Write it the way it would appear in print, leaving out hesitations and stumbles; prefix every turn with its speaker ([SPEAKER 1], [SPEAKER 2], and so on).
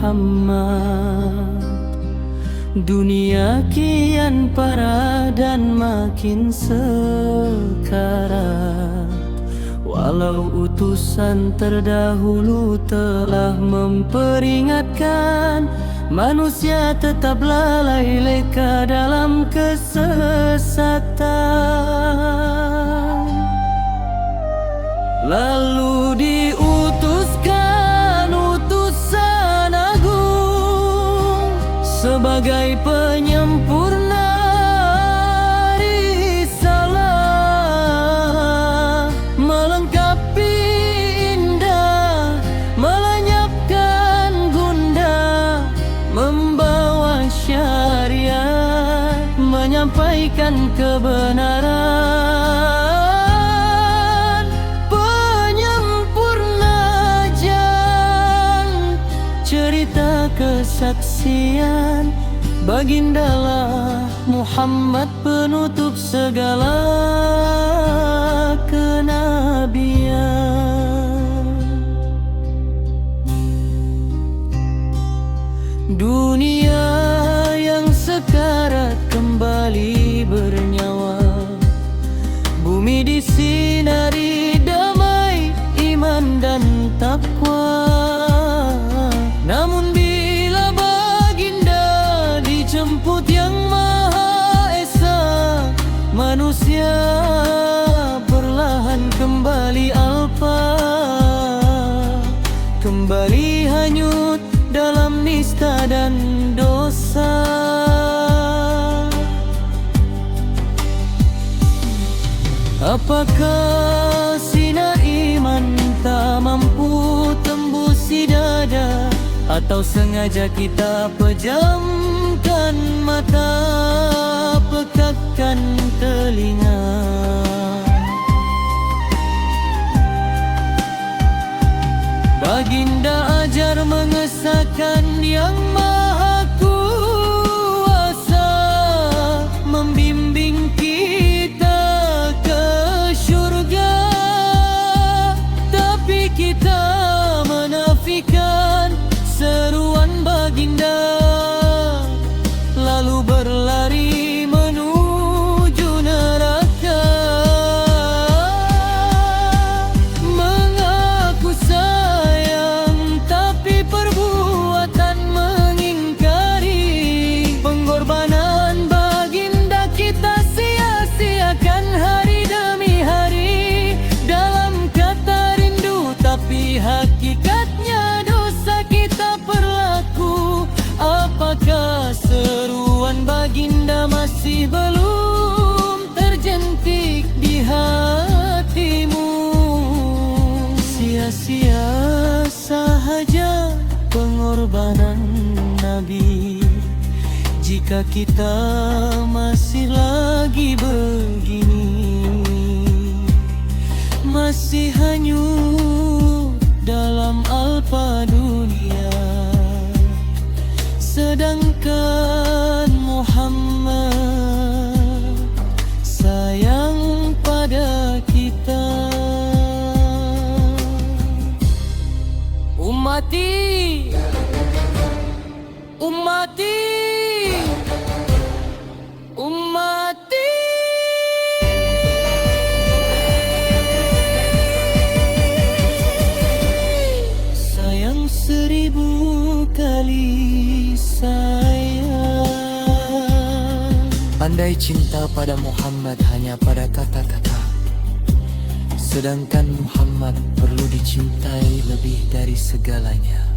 [SPEAKER 1] Muhammad. Dunia kian parah dan makin sekarat, walau utusan terdahulu telah memperingatkan, manusia tetap lalai leka dalam kesesatan. Lalu diutuskan utusan agung sebagai penyempurna risalah, melengkapi indah, melenyapkan gundah, membawa syariat, menyampaikan kebenaran, penyempurna jalan, cerita kesaksian bagindalah Muhammad, penutup segala kenabian. Dunia yang sekarat kembali bernyawa, bumi disinari damai iman dan takwa. Namun bila baginda dijemput yang Maha Esa, manusia perlahan kembali alpa, kembali hanyut dalam nista dan dosa. Apakah sinar iman tak mampu tembusi dada, atau sengaja kita pejamkan mata, pekakkan telinga? Baginda ajar mengesahkan yang Maha Kuasa, membimbing kita ke syurga, tapi kita menafikan seruan baginda, lalu berlari menuju neraka. Mengaku sayang tapi perbuatan mengingkari, pengorbanan baginda kita sia-siakan hari demi hari. Dalam kata rindu tapi hakikatnya dosa kita perlaku. Apakah seruan baginda masih belum terjentik di hatimu? Sia-sia sahaja pengorbanan Nabi, jika kita masih lagi begini, masih hanyut dalam alpa dunia. Sedangkan Muhammad sayang pada kita. Ummati, ummati, ummati. Sayang seribu kali sayang. Pandai cinta pada Muhammad hanya pada kata-kata, sedangkan Muhammad perlu dicintai lebih dari segalanya.